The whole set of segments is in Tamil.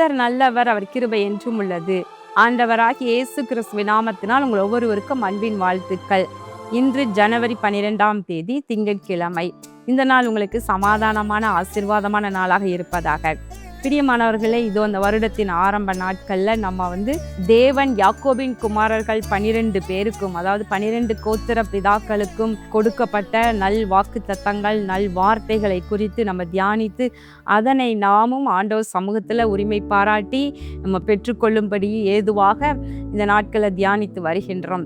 கர்த்தர் நல்லவர், அவர் கிருபை என்றும் உள்ளது. ஆண்டவராகிய இயேசு கிறிஸ்துவின் நாமத்தினால் உங்கள் ஒவ்வொருவருக்கும் அன்பின் வாழ்த்துக்கள். இன்று ஜனவரி 12ஆம் தேதி திங்கட்கிழமை. இந்த நாள் உங்களுக்கு சமாதானமான ஆசீர்வாதமான நாளாக இருப்பதாக. பிரியமானவர்களே, இதோ அந்த வருடத்தின் ஆரம்ப நாட்கள்ல நம்ம தேவன் யாக்கோபின் குமாரர்கள் 12 பேருக்கும், அதாவது 12 கோத்திர பிதாக்களுக்கும் கொடுக்கப்பட்ட நல் வாக்கு தத்தங்கள், நல் வார்த்தைகளை குறித்து நம்ம தியானித்து அதனை நாமும் ஆண்டவர் சமூகத்துல உரிமை பாராட்டி நம்ம பெற்றுக்கொள்ளும்படி ஏதுவாக இந்த நாட்களை தியானித்து வருகின்றோம்.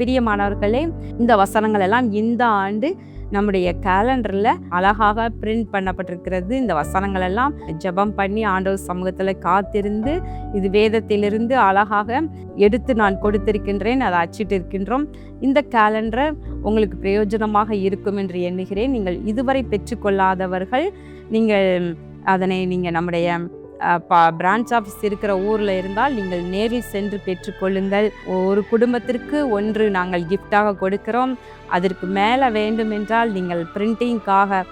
பிரியமானவர்களே, இந்த வசனங்கள் எல்லாம் இந்த ஆண்டு நம்முடைய கேலண்டர்ல அழகாக பிரிண்ட் பண்ணப்பட்டிருக்கிறது. இந்த வசனங்கள் எல்லாம் ஜெபம் பண்ணி ஆண்டவர் சமூகத்துல காத்திருந்து இது வேதத்திலிருந்து அழகாக எடுத்து நான் கொடுத்திருக்கின்றேன், அதை அச்சிட்டு இருக்கின்றோம். இந்த கேலண்டர் உங்களுக்கு பிரயோஜனமாக இருக்கும் என்று எண்ணுகிறேன். நீங்கள் இதுவரை பெற்றுக்கொள்ளாதவர்கள் நீங்கள் நம்முடைய பிரான்ச் ஆஃபீஸ் இருக்கிற ஊரில் இருந்தால் நீங்கள் நேரில் சென்று பெற்றுக்கொள்ளுங்கள். ஒரு குடும்பத்திற்கு 1 நாங்கள் கிஃப்டாக கொடுக்கிறோம். அதற்கு மேலே வேண்டுமென்றால் நீங்கள் பிரிண்டிங்காக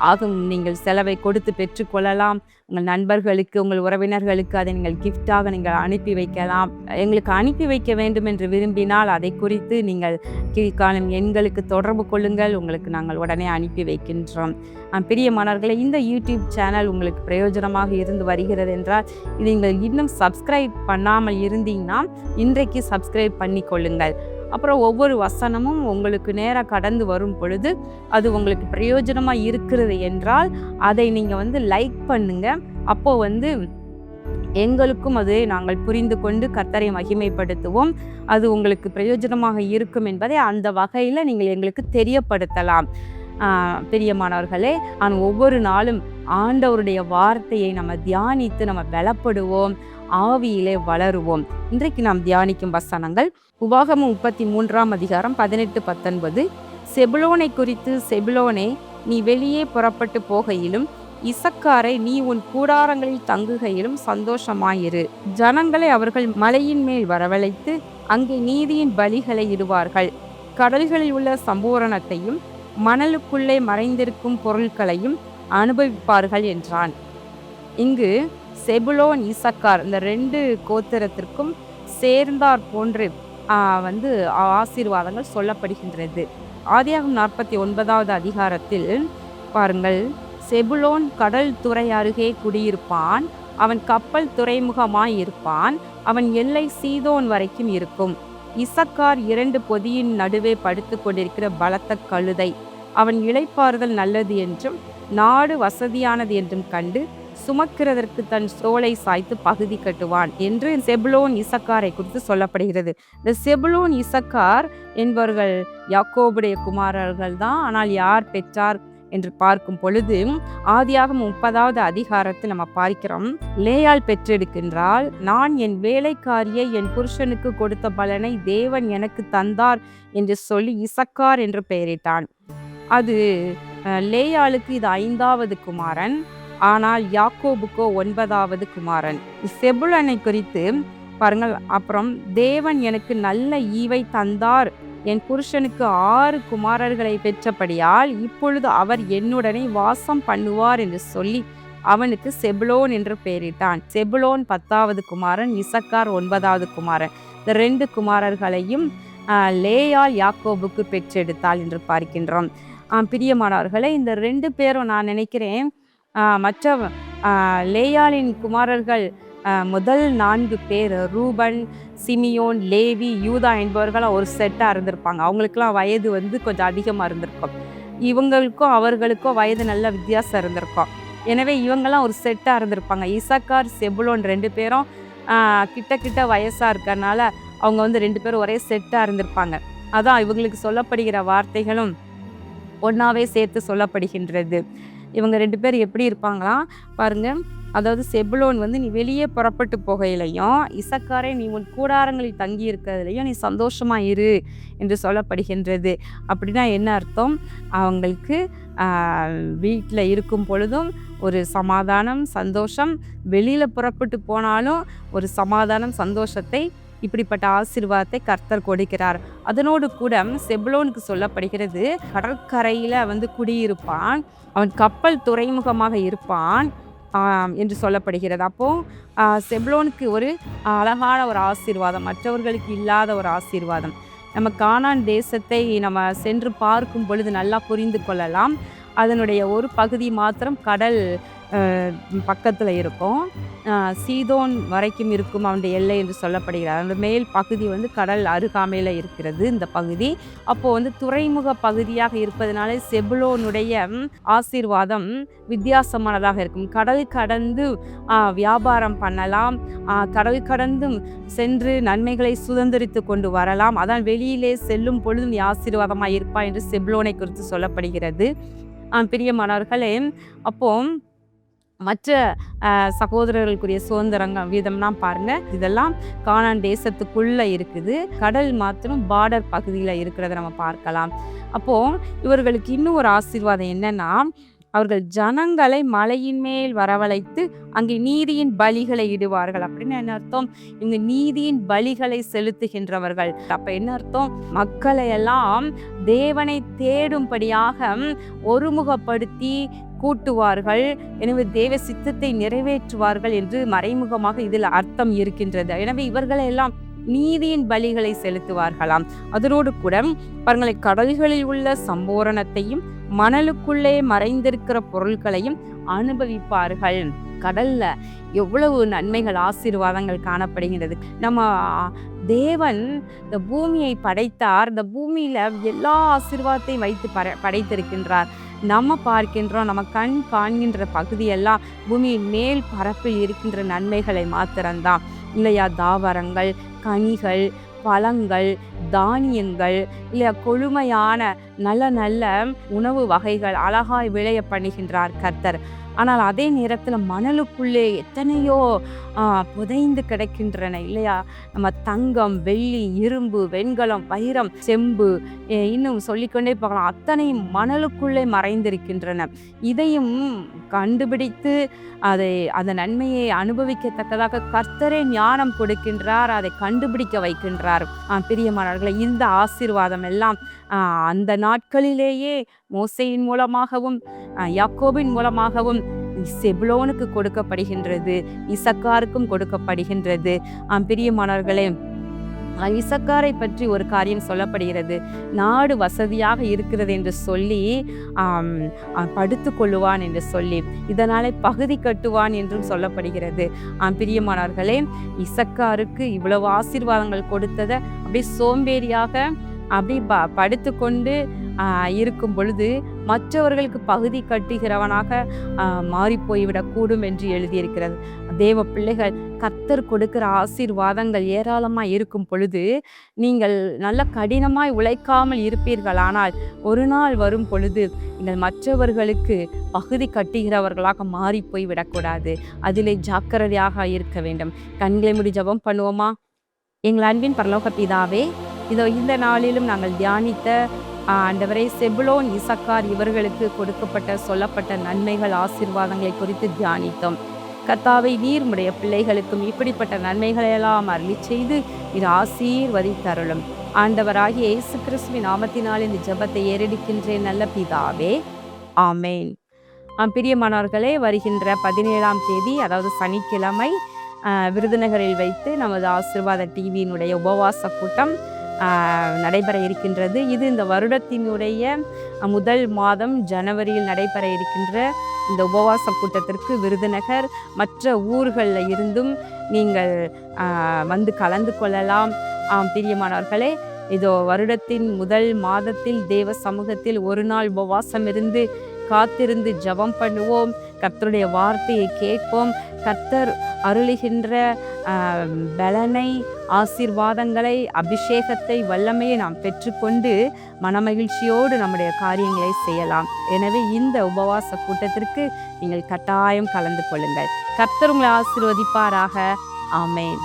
ஆகும் நீங்கள் செலவை கொடுத்து பெற்றுக்கொள்ளலாம். உங்கள் நண்பர்களுக்கு, உங்கள் உறவினர்களுக்கு அதை நீங்கள் கிஃப்டாக நீங்கள் அனுப்பி வைக்கலாம். எங்களுக்கு அனுப்பி வைக்க வேண்டும் என்று விரும்பினால் அதை குறித்து நீங்கள் கீழ்காணும் எண்களுக்கு தொடர்பு கொள்ளுங்கள். உங்களுக்கு நாங்கள் உடனே அனுப்பி வைக்கின்றோம். பிரியமானவர்களே, இந்த யூடியூப் சேனல் உங்களுக்கு பிரயோஜனமாக இருந்து வருகிறது என்றால் இது நீங்கள் இன்னும் சப்ஸ்கிரைப் பண்ணாமல் இருந்தீங்கன்னா இன்றைக்கு சப்ஸ்கிரைப் பண்ணி கொள்ளுங்கள். அப்புறம் ஒவ்வொரு வசனமும் உங்களுக்கு நேராக கடந்து வரும் பொழுது அது உங்களுக்கு பிரயோஜனமாக இருக்கிறது என்றால் அதை நீங்கள் லைக் பண்ணுங்க. அப்போ எங்களுக்கும் அது நாங்கள் புரிந்து கொண்டு கர்த்தரை மகிமைப்படுத்துவோம். அது உங்களுக்கு பிரயோஜனமாக இருக்கும் என்பதை அந்த வகையில் நீங்கள் எங்களுக்கு தெரியப்படுத்தலாம். பிரியமானவர்களே, ஒவ்வொரு நாளும் ஆண்டவருடைய வார்த்தையை நம்ம தியானித்து நம்ம பலப்படுவோம், ஆவியிலே வளருவோம். இன்றைக்கு நாம் தியானிக்கும் வசனங்கள் உபாகமம் 33ஆம் அதிகாரம் 18-19. செபுலோனை குறித்து, செபுலோனே, நீ வெளியே புறப்பட்டு போகையிலும், இசக்காரை நீ உன் கூடாரங்களில் தங்குகையிலும் சந்தோஷமாயிரு. ஜனங்களை அவர்கள் மலையின் மேல் வரவழைத்து அங்கே நீதியின் பலிகளை இடுவார்கள். கடல்களில் உள்ள சம்பூரணத்தையும் மணலுக்குள்ளே மறைந்திருக்கும் பொருட்களையும் அனுபவிப்பார்கள் என்றான். இங்கு செபுலோன், இசக்கார் இந்த 2 கோத்திரத்திற்கும் சேர்ந்தார் போன்று ஆசீர்வாதங்கள் சொல்லப்படுகின்றது. ஆதியாகமம் 49ஆவது அதிகாரத்தில் பாருங்கள், செபுலோன் கடல் துறை அருகே குடியிருப்பான், அவன் கப்பல் துறைமுகமாய் இருப்பான், அவன் எல்லை சீதோன் வரைக்கும் இருக்கும். இசக்கார் 2 பொதியின் நடுவே படுத்து கொண்டிருக்கிற பலத்த கழுதை, அவன் இளைப்பாறுதல் நல்லது என்றும் நாடு வசதியானது என்றும் கண்டு சுமக்கிறதற்கு தன் தோளை சாய்த்து பகுதி கட்டுவான் என்று செபுலோன் இசக்காரை குறித்து சொல்லப்படுகிறது. இந்த செபுலோன் இசக்கார் என்பவர்கள் யாக்கோபுடைய குமாரர்கள் தான். ஆனால் யார் பெற்றார் என்று பார்க்கும் பொழுது ஆதியாகமம் 30ஆவது அதிகாரத்தில் நம்ம பார்க்கிறோம். லேயாள் பெற்றெடுக்கின்றாள். நான் என் வேலைக்காரியை என் புருஷனுக்கு கொடுத்த பலனை தேவன் எனக்கு தந்தார் என்று சொல்லி இசக்கார் என்று பெயரிட்டான். அது லேயாளுக்கு இது 5வது குமாரன், ஆனால் யாக்கோபுக்கோ 9வது குமாரன். செபுலனை குறித்து பாருங்கள். அப்புறம் தேவன் எனக்கு நல்ல ஈவை தந்தார், என் புருஷனுக்கு 6 குமாரர்களை பெற்றபடியால் இப்பொழுது அவர் என்னுடனே வாசம் பண்ணுவார் என்று சொல்லி அவனுக்கு செபுலோன் என்று பெயரிட்டான். செபுலோன் 10வது குமாரன், இசக்கார் 9வது குமாரன். இந்த 2 குமாரர்களையும் லேயாள் யாக்கோபுக்கு பெற்றெடுத்தாள் என்று பார்க்கின்றோம். பிரியமானவர்களே, இந்த 2 பேரும் நான் நினைக்கிறேன் மற்ற லேயாளின் குமாரர்கள் முதல் 4 பேர் ரூபன், சிமியோன், லேவி, யூதா என்பவர்கள் ஒரு செட்டாக இருந்திருப்பாங்க. அவங்களுக்கெல்லாம் வயது கொஞ்சம் அதிகமாக இருந்திருக்கும். இவங்களுக்கும் அவர்களுக்கும் வயது நல்ல வித்தியாசம் இருந்திருக்கும். எனவே இவங்கெல்லாம் ஒரு செட்டாக இருந்திருப்பாங்க. இசக்கார், செபுலோன் 2 பேரும் கிட்ட வயசாக இருக்கிறதுனால அவங்க 2 பேரும் ஒரே செட்டாக இருந்திருப்பாங்க. அதான் இவங்களுக்கு சொல்லப்படுகிற வார்த்தைகளும் ஒன்றாவே சேர்த்து சொல்லப்படுகின்றது. இவங்க 2 பேர் எப்படி இருப்பாங்களாம் பாருங்க. அதாவது செபுலோன் நீ வெளியே புறப்பட்டு போகையிலையும், இசக்காரை நீ உன் கூடாரங்களில் தங்கி இருக்கிறதுலையும் நீ சந்தோஷமா இரு என்று சொல்லப்படுகின்றது. அப்படின்னா என்ன அர்த்தம்? அவங்களுக்கு வீட்டில் இருக்கும் பொழுதும் ஒரு சமாதானம், சந்தோஷம், வெளியில் புறப்பட்டு போனாலும் ஒரு சமாதானம், சந்தோஷத்தை, இப்படிப்பட்ட ஆசீர்வாதத்தை கர்த்தர் கொடுக்கிறார். அதனோடு கூட செபுலோனுக்கு சொல்லப்படுகிறது, கடற்கரையில் குடியிருப்பான், அவன் கப்பல் துறைமுகமாக இருப்பான், என்று சொல்லப்படுகிறது. அப்போது செபுலோனுக்கு ஒரு அழகான ஒரு ஆசீர்வாதம், மற்றவர்களுக்கு இல்லாத ஒரு ஆசீர்வாதம். நம்ம கானான் தேசத்தை நம்ம சென்று பார்க்கும் பொழுது நல்லா புரிந்து கொள்ளலாம். அதனுடைய ஒரு பகுதி மாத்திரம் கடல் பக்கத்தில் இருக்கும். சீதோன் வரைக்கும் இருக்கும் அவனுடைய எல்லை என்று சொல்லப்படுகிறது. அந்த மேல் பகுதி கடல் அருகாமையில் இருக்கிறது இந்த பகுதி. அப்போது துறைமுக பகுதியாக இருப்பதனால செபுலோனுடைய ஆசீர்வாதம் வித்தியாசமானதாக இருக்கும். கடல் கடந்து வியாபாரம் பண்ணலாம், கடல் கடந்தும் சென்று நன்மைகளை சுதந்திரித்து கொண்டு வரலாம். அதான் வெளியிலே செல்லும் பொழுது நீ ஆசீர்வாதமாக இருப்பா என்று செபுலோனை குறித்து சொல்லப்படுகிறது. பிரியமானவர்களே, அப்போ மற்ற சகோதரர்களுக்குரிய சுதந்திரங்கள் வீதம்லாம் பாருங்கள், இதெல்லாம் கானான் தேசத்துக்குள்ளே இருக்குது. கடல் மாத்திரம் பார்டர் பகுதியில் இருக்கிறத நம்ம பார்க்கலாம். அப்போது இவர்களுக்கு இன்னும் ஒரு ஆசீர்வாதம் என்னென்னா, அவர்கள் ஜனங்களை மலையின் மேல் வரவழைத்து அங்கே நீதியின் பலிகளை இடுவார்கள். அப்படின்னு என்ன அர்த்தம்? இவங்க நீதியின் பலிகளை செலுத்துகின்றவர்கள். அப்ப என்ன அர்த்தம்? மக்களை எல்லாம் தேவனை தேடும்படியாக ஒருமுகப்படுத்தி கூட்டுவார்கள். எனவே தேவ சித்தத்தை நிறைவேற்றுவார்கள் என்று மறைமுகமாக இதில் அர்த்தம் இருக்கின்றது. எனவே இவர்களை எல்லாம் நீதியின் பலிகளை செலுத்துவார்களாம். அதனோடு கூட பாருங்களை, கடல்களில் உள்ள சம்போரணத்தையும் மணலுக்குள்ளே மறைந்திருக்கிற பொருட்களையும் அனுபவிப்பார்கள். கடல்ல எவ்வளவு நன்மைகள், ஆசீர்வாதங்கள் காணப்படுகின்றது. நம்ம தேவன் இந்த பூமியை படைத்தார். இந்த பூமியில எல்லா ஆசீர்வாதத்தையும் வைத்து படைத்திருக்கின்றார். நம்ம பார்க்கின்றோம், நம்ம கண் காண்கின்ற பகுதியெல்லாம் பூமியின் மேல் பரப்பில் இருக்கின்ற நன்மைகளை மாத்திரம்தான் இல்லையா? தாவரங்கள், கனிகள், பழங்கள், தானியங்கள், இல்லையா கொழுமையான நல்ல நல்ல உணவு வகைகள் அழகாய் விளைய பண்ணுகின்றார் கர்த்தர். ஆனால் அதே நேரத்தில் மணலுக்குள்ளே எத்தனையோ புதைந்து கிடக்கின்றன இல்லையா? நம்ம தங்கம், வெள்ளி, இரும்பு, வெண்கலம், வைரம், செம்பு, இன்னும் சொல்லிக்கொண்டே போகலாம். அத்தனையும் மணலுக்குள்ளே மறைந்திருக்கின்றன. இதையும் கண்டுபிடித்து அந்த நன்மையை அனுபவிக்கத்தக்கதாக கர்த்தரே ஞானம் கொடுக்கின்றார், அதை கண்டுபிடிக்க வைக்கின்றார். பிரியமானவர்களே, இந்த ஆசீர்வாதம் எல்லாம் அந்த நாட்களிலேயே மோசேயின் மூலமாகவும் யாக்கோபின் மூலமாகவும் செபுலோனுக்கு கொடுக்கப்படுகின்றது, இசக்காருக்கும் கொடுக்கப்படுகின்றது. பிரியமானவர்களே, இசக்காரை பற்றி ஒரு காரியம் சொல்லப்படுகிறது. நாடு வசதியாக இருக்கிறது என்று சொல்லி படுத்து கொள்ளுவான் என்று சொல்லி இதனாலே பகுதி கட்டுவான் என்றும் சொல்லப்படுகிறது. பிரியமானவர்களே, இசக்காருக்கு இவ்வளவு ஆசீர்வாதங்கள் கொடுத்ததை அப்படியே சோம்பேறியாக அப்படி படுத்து கொண்டு இருக்கும் பொழுது மற்றவர்களுக்கு பகுதி கட்டுகிறவனாக மாறி போய்விடக்கூடும் என்று எழுதியிருக்கிறது. தேவ பிள்ளைகள், கர்த்தர் கொடுக்கிற ஆசீர்வாதங்கள் ஏராளமாக இருக்கும் பொழுது நீங்கள் நல்ல கடினமாய் உழைக்காமல் இருப்பீர்களானால் ஒரு நாள் வரும் பொழுது நீங்கள் மற்றவர்களுக்கு பகுதி கட்டுகிறவர்களாக மாறி போய் விடக்கூடாது. அதிலே ஜாக்கிரதையாக இருக்க வேண்டும். கண்களை மூடி ஜெபம் பண்ணுவோமா? எங்கள் அன்பின் பரலோக பிதாவே, இதோ இந்த நாளிலும் நாங்கள் தியானித்த ஆண்டவரே, செபுலோன், இசக்கார் இவர்களுக்கு கொடுக்கப்பட்ட சொல்லப்பட்ட நன்மைகள், ஆசீர்வாதங்களை குறித்து தியானித்தோம். கர்த்தாவே, நீர் உம்முடைய பிள்ளைகளுக்கும் இப்படிப்பட்ட நன்மைகளையெல்லாம் அருளி செய்து நீர் ஆசீர்வதித்தருளும். ஆண்டவராகிய இயேசு கிறிஸ்துவின் நாமத்தினால் இந்த ஜெபத்தை ஏறெடுக்கின்றேன் நல்ல பிதாவே, ஆமேன். பிரியமானவர்களே, வருகின்ற 17ஆம் தேதி, அதாவது சனிக்கிழமை, விருதுநகரில் வைத்து நமது ஆசீர்வாத டிவியினுடைய உபவாச கூட்டம் நடைபெற இருக்கின்றது. இது இந்த வருடத்தினுடைய முதல் மாதம் ஜனவரியில் நடைபெற இருக்கின்ற இந்த உபவாச கூட்டத்திற்கு விருதுநகர் மற்ற ஊர்களில் இருந்தும் நீங்கள் வந்து கலந்து கொள்ளலாம். பிரியமானவர்களே, இதோ வருடத்தின் முதல் மாதத்தில் தேவ சமூகத்தில் ஒரு நாள் உபவாசம் இருந்து காத்திருந்து ஜெபம் பண்ணுவோம். கர்த்தருடைய வார்த்தையை கேட்போம். கர்த்தர் அருளுகின்ற பலனை, ஆசீர்வாதங்களை, அபிஷேகத்தை, வல்லமையை நாம் பெற்றுக்கொண்டு மனமகிழ்ச்சியோடு நம்முடைய காரியங்களை செய்யலாம். எனவே இந்த உபவாச கூட்டத்திற்கு நீங்கள் கட்டாயம் கலந்து கொள்ளுங்கள். கர்த்தர் உங்களை ஆசீர்வதிப்பாராக. ஆமேன்.